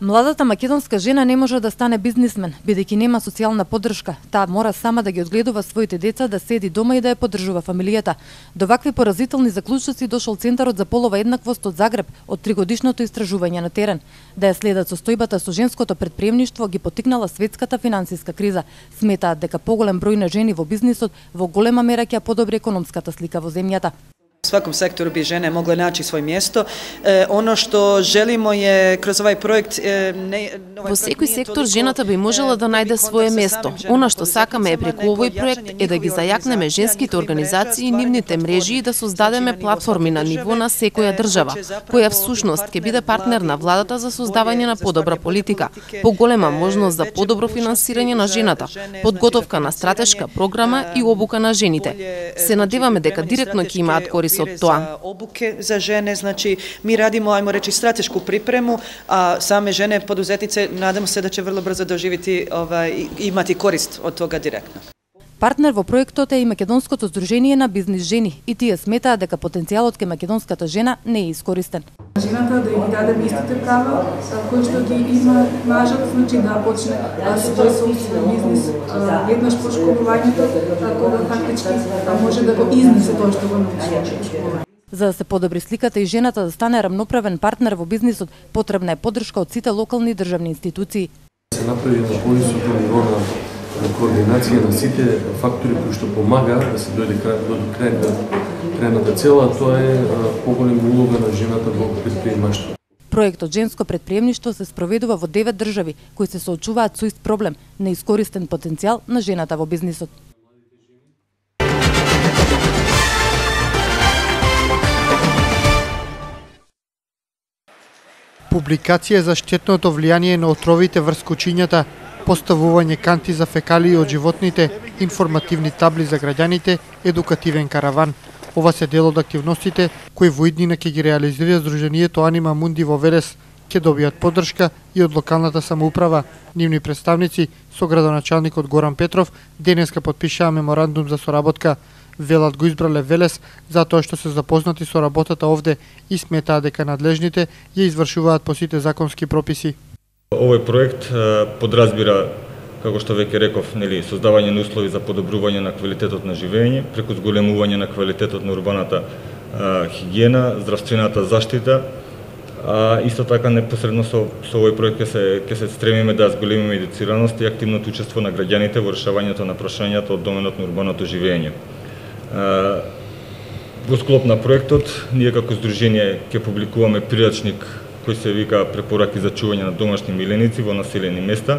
Младата македонска жена не може да стане бизнисмен, бидејќи нема социјална поддршка. Таа мора сама да ги одгледува своите деца, да седи дома и да ја поддржува фамилијата. До вакви поразителни заклучоци дошол Центарот за полова еднаквост од Загреб од 3-годишното истражување на терен. Да ја следат состојбата со женското предприемништво ги поттикнала светската финансиска криза. Сметаат дека поголем број на жени во бизнисот во голема мера ќе подобри економската слика во земјата. U svakom sektoru bi žene mogle naći svoje mjesto. Ono što želimo je kroz ovaj projekt... Во секој сектор жената би можела да најде свое место. Она што сакаме е преку овој проект е да ги зајакнеме женските организации и нивните мрежи и да создадеме платформи на ниво на секоја држава, која всушност ќе биде партнер на владата за создавање на подобра политика, поголема можност за подобро финансирање на жената, подготовка на стратешка програма и обука на жените. Се надеваме дека директно ќе имаат корис од тоа. Obuke za žene, znači mi radimo, ajmo reći, stratešku pripremu, a same žene poduzetnice nadamo se da će vrlo brzo doživjeti imati korist od toga direktno. Партнер во проектот е и Македонското здружение на бизнис жени и тие сметаат дека потенцијалот кај македонската жена не е искористен. Жената да ги даде истите права кои што ги има мажот, значи да почне свој собствен бизнис веднаш по школувањето, кога фактички може да го изнесе тоа што го научи. За да се подобри сликата и жената да стане рамноправен партнер во бизнисот, потребна е поддршка од сите локални државни институции. Се направи на повисоко ниво на координација на сите фактори кои што помагаат да се дојде до крајната цела, тоа е поголема улога на жената во предприемаштво. Проектот Женско предприемништво се спроведува во 9 држави кои се соочуваат со ист проблем – неискористен потенцијал на жената во бизнисот. Публикација за штетното влијание на отровите врз кучињата, поставување канти за фекалии од животните, информативни табли за граѓаните, едукативен караван. Ова се дел од активностите кои во иднина ќе ги реализира Здруженијето Анима Мунди во Велес, ќе добијат поддршка и од локалната самоуправа. Нивни представници со градоначалникот Горан Петров денеска потпишаа меморандум за соработка. Велат го избрале Велес затоа што се запознати со работата овде и сметаат дека надлежните ја извршуваат по сите законски прописи. Овој проект подразбира, како што веќе реков, создавање на услови за подобрување на квалитетот на живење, преку зголемување на квалитетот на урбаната хигиена, здравствената заштита. Исто така непосредно со овој проект ќе се стремиме да зголемиме едуцираност и активното учество на граѓаните во решавањето на прашањата од доменот на урбаното живење. Во склоп на проектот, ние како здружение ќе публикуваме прирачник кој се вика препораки за чување на домашни миленици во населени места,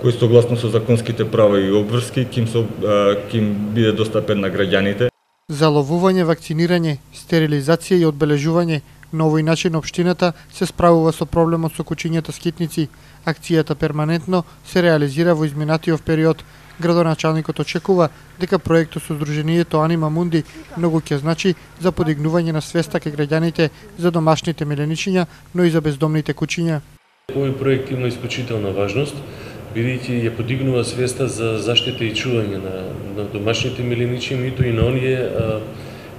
кој согласно со законските права и обврски ќе биде достапен на граѓаните. За ловување, вакцинирање, стерилизација и одбележување на овој начин општината се справува со проблемот со кучињата скитници. Акцијата перманентно се реализира во изминатиот период. Градоначалникот очекува дека проектот со Здруженијето Анима Мунди многу ќе значи за подигнување на свеста кај граѓаните за домашните миленичиња, но и за бездомните кучиња. Овој проект има исклучителна важност, бидејќи ја подигнува свеста за заштита и чување на домашните миленичи, мито и на оние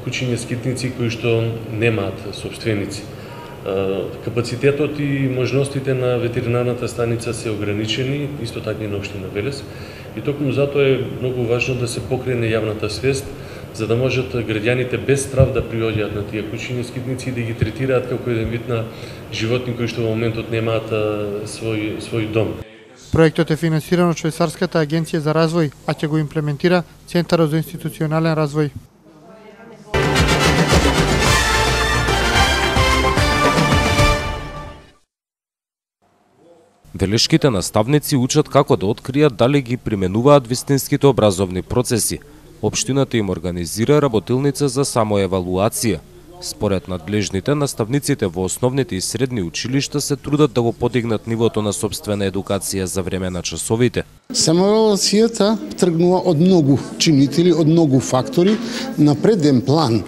кучиња скитници кои што немаат собственици. Капацитетот и можностите на ветеринарната станица се ограничени, исто така и на општина Велес. И токму затоа е многу важно да се покрене јавната свест, за да можат граѓаните без страв да приоѓаат на тие кучиња скитници и да ги третираат како еден вид на животни кои што во моментот немаат свој дом. Проектот е финансиран од Швајцарската агенција за развој, а ќе го имплементира Центарот за институционален развој. Велешките наставници учат како да откријат дали ги применуваат вистинските образовни процеси. Општината им организира работилница за самоевалуација. Според надлежните, наставниците во основните и средни училишта се трудат да го подигнат нивото на собствена едукација за време на часовите. Самоевалуацијата тргнува од многу чинители, од многу фактори. На преден план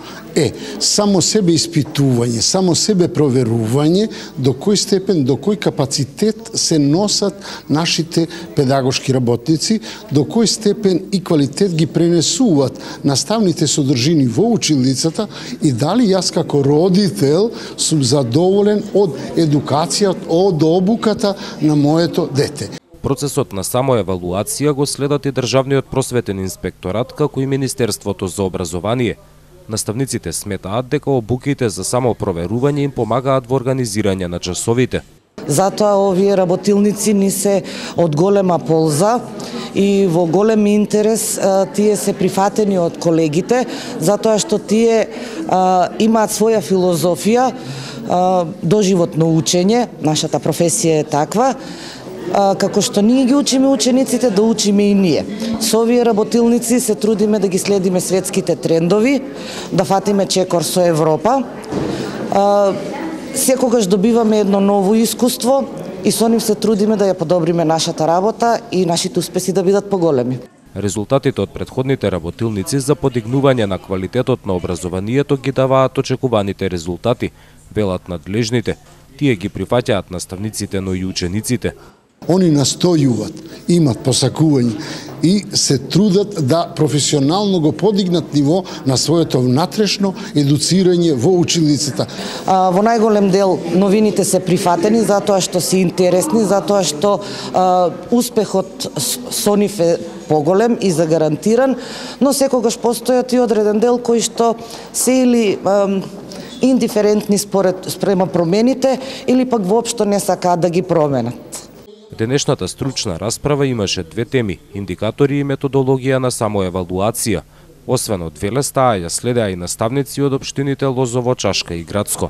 само себе испитување, само себе проверување до кој степен, до кој капацитет се носат нашите педагошки работници, до кој степен и квалитет ги пренесуваат наставните содржини во училницата и дали јас како родител сум задоволен од едукацијата, од обуката на моето дете. Процесот на самоевалуација го следат и Државниот просветен инспекторат како и Министерството за образование. Наставниците сметаат дека обуките за самопроверување им помагаат во организирање на часовите. Затоа овие работилници ни се од голема полза и во голем интерес тие се прифатени од колегите, затоа што тие имаат своја филозофија, доживотно учење, нашата професија е таква, како што ние ги учиме учениците, да учиме и ние. Со овие работилници се трудиме да ги следиме светските трендови, да фатиме чекор со Европа. Секогаш добиваме едно ново искуство и со нив се трудиме да ја подобриме нашата работа и нашите успеси да бидат поголеми. Резултатите од претходните работилници за подигнување на квалитетот на образованието ги даваат очекуваните резултати, велат надлежните. Тие ги прифаќаат наставниците, но и учениците. Они настојуват, имат посакување и се трудат да професионално го подигнат ниво на своето внатрешно едуцирање во училницата. Во најголем дел новините се прифатени затоа што се интересни, затоа што успехот со нив е поголем и загарантиран, но секогаш постојат и одреден дел кои што се или индиферентни спрема промените или пак воопшто не сакаат да ги променат. Денешната стручна расправа имаше две теми – индикатори и методологија на самоевалуација. Освен од Велеста, ја следеа и наставници од општините Лозово, Чашка и Градско.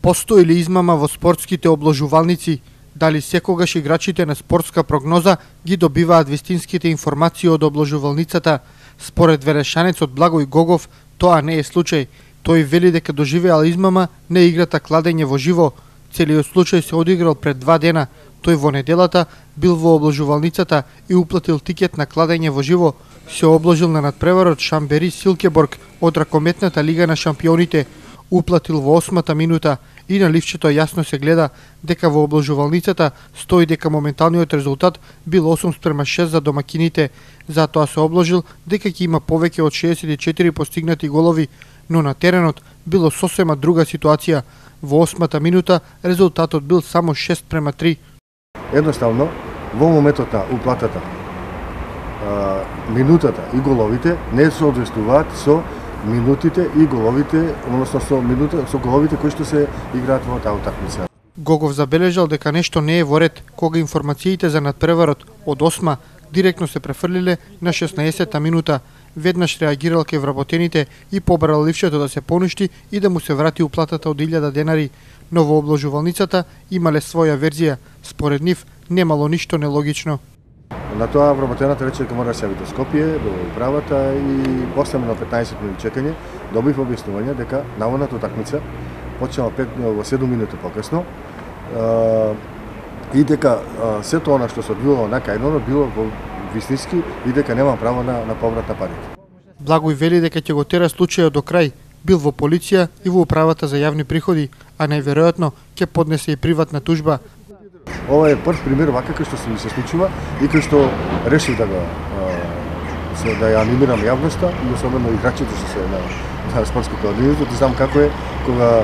Постои ли измама во спортските обложувалници? Дали секогаш играчите на спортска прогноза ги добиваат вистинските информации од обложувалницата? Според велешанецот Благој Гогов, тоа не е случај. Тој вели дека доживеал измама на играта кладење во живо. Целиот случај се одиграл пред 2 дена. Тој во неделата бил во обложувалницата и уплатил тикет на кладење во живо. Се обложил на надпреварот Шамбери Силкеборг од ракометната лига на шампионите. Уплатил во 8-та минута и на ливчето јасно се гледа дека во обложувалницата стои дека моменталниот резултат бил 8:6 за домакините. Затоа се обложил дека ќе има повеќе од 64 постигнати голови, но на теренот било сосема друга ситуација. Во 8-та минута резултатот бил само 6:3. Едноставно, во моментот на уплатата, минутата и головите не соодветствуваат со минутите и головите, односно со головите кои што се играат во таа утакмица. Гогов забележал дека нешто не е во ред кога информациите за надпреварот од 8 директно се префрлиле на 16-та минута. Веднаш реагирал кај вработените и побрал ливчето да се поништи и да му се врати уплатата од 1000 денари. Но во обложувалницата имале своја верзија. Според нив немало ништо нелогично. На тоа вработената рече дека мора да се јави до Скопје, до управата и после на 15 минути чекање добив објаснување дека наводната утакмица почнала во 7 минути покасно и дека сето она што се одвивало на кајнот било во вистински и дека нема право на поврат на парите. Благој вели дека ќе го тера случајот до крај. Бил во полиција и во управата за јавни приходи, а најверојатно ќе поднесе и приватна тужба. Ова е прв пример вака кој што се случува и кој што решив да ја анимирам јавноста и особено играчите што се на спортското одделение, да знам како е кога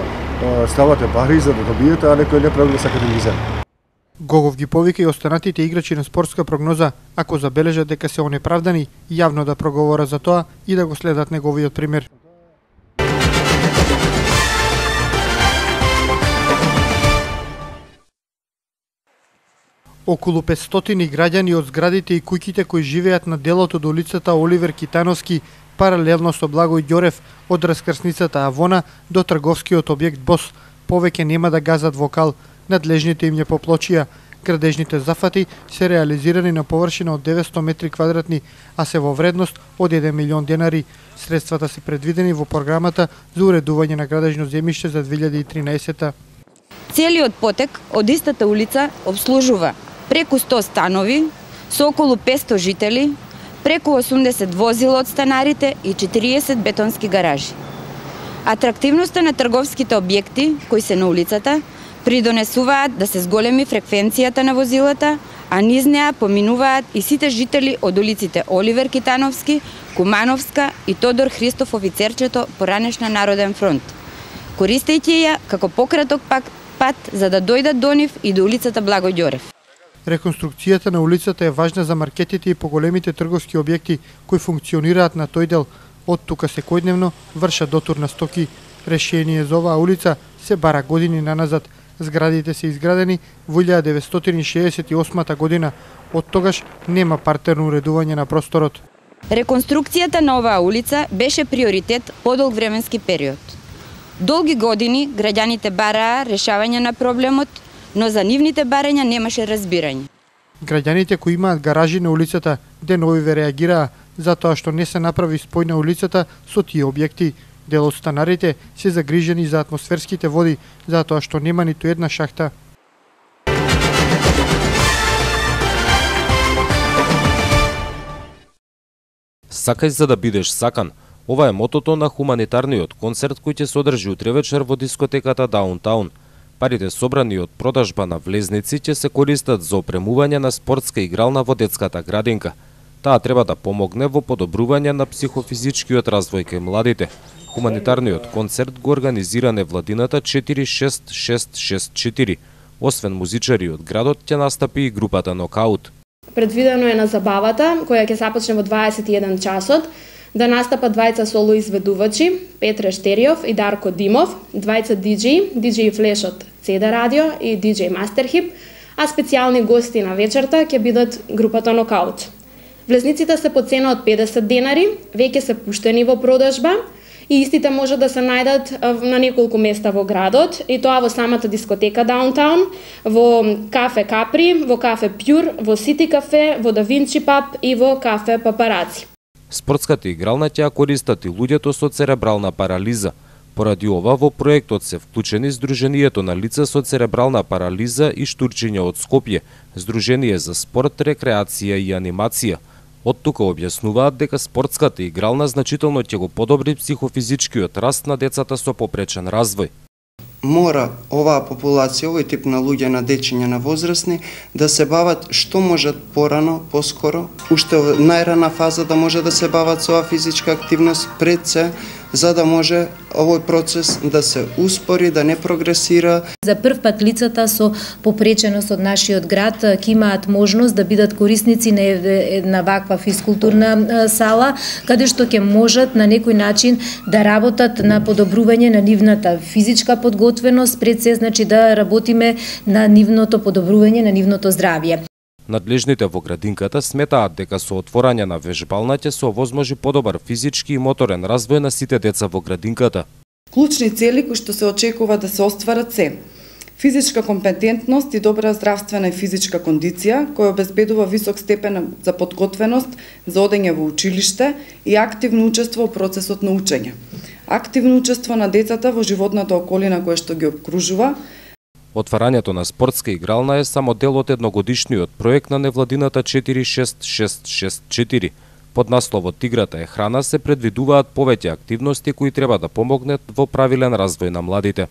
ставате пари за да добиете, а некој неправилно сака да ги земе. Гогов ги повика и останатите играчи на спортска прогноза, ако забележат дека се онеправдани, јавно да проговора за тоа и да го следат неговиот пример. Околу 500 граѓани од зградите и куќите кои живеат на делот од улицата Оливер Китановски, паралелно со Благој Ѓорев, од раскрсницата Авона до трговскиот објект Бос, повеќе нема да газат вокал. Надлежните им ја поплочија. Градежните зафати се реализирани на површина од 900 метри квадратни, а се во вредност од 1 милион денари. Средствата се предвидени во програмата за уредување на градежно земјиште за 2013. Целиот потек од истата улица обслужува преку 100 станови со околу 500 жители, преку 80 возила од станарите и 40 бетонски гаражи. Атрактивноста на трговските објекти кои се на улицата придонесуваат да се зголеми фреквенцијата на возилата, а низ неа поминуваат и сите жители од улиците Оливер Китановски, Кумановска и Тодор Христов Офицерчето по ранешна Народен фронт, користејќи ја како пократок пат за да дојдат до нив и до улицата Благој Ѓорев. Реконструкцијата на улицата е важна за маркетите и поголемите трговски објекти кои функционираат на тој дел. Од тука секојдневно вршат дотур на стоки. Решение за оваа улица се бара години наназад. Зградите се изградени во 1968 година. Од тогаш нема партерно уредување на просторот. Реконструкцијата на оваа улица беше приоритет подолг временски период. Долги години граѓаните бараа решавање на проблемот, но за нивните барања немаше разбирање. Граѓаните кои имаат гаражи на улицата деновиве реагираа затоа што не се направи спој на улицата со тие објекти. Дел од станарите се загрижени за атмосферските води, затоа што нема ниту една шахта. Сакај за да бидеш сакан. Ова е мотото на хуманитарниот концерт кој ќе се одржи утре вечер во дискотеката Даунтаун. Парите собрани од продажба на влезници ќе се користат за опремување на спортска игрална во детската градинка. Таа треба да помогне во подобрување на психофизичкиот развој кај младите. Хуманитарниот концерт го организира невладината 46664. Освен музичари од градот, ќе настапи и групата Нокаут. Предвидено е на забавата, која ќе започне во 21 часот, да настапат двајца соло изведувачи, Петре Штериов и Дарко Димов, двајца диџеи Флеш од CD радио и диџеј Мастерхип, а специјални гости на вечерта ќе бидат групата Нокаут. Влезниците се по цена од 50 денари, веќе се пуштени во продажба и истите може да се најдат на неколку места во градот, и тоа во самата дискотека Даунтаун, во кафе Капри, во кафе Пјур, во Сити кафе, во Да Винчи паб и во кафе Папараци. Спортската игрална ќе користат и луѓето со церебрална парализа. Поради ова во проектот се вклучени Сдруженијето на лица со церебрална парализа и штурчиња од Скопје, Сдружение за спорт, рекреација и анимација. Од тука објаснуваат дека спортската игрална значително ќе го подобри психофизичкиот раст на децата со попречен развој. Мора оваа популација, овој тип на луѓе, на дечиња, на возрастни, да се бават што можат порано, поскоро, уште во најрана фаза да може да се бават со оваа физичка активност пред се, за да може овој процес да се успори, да не прогресира. За прв пат лицата со попреченост од нашиот град ќе имаат можност да бидат корисници на ваква физкултурна сала, каде што ќе можат на некој начин да работат на подобрување на нивната физичка подготвеност, пред се значи да работиме на нивното подобрување на нивното здравје. Надлежните во градинката сметаат дека со отворање на вежбална ќе се овозможи подобар физички и моторен развој на сите деца во градинката. Клучни цели кои што се очекува да се остварат се: физичка компетентност и добра здравствена и физичка кондиција, која обезбедува висок степен за подготвеност за одење во училиште и активно учество во процесот на учење. Активно учество на децата во животната околина која што ги обкружува. Отварањето на спортска игрална е само дел од едногодишниот проект на невладината 46664. Под насловот Играта е храна се предвидуваат повеќе активности кои треба да помогнат во правилен развој на младите.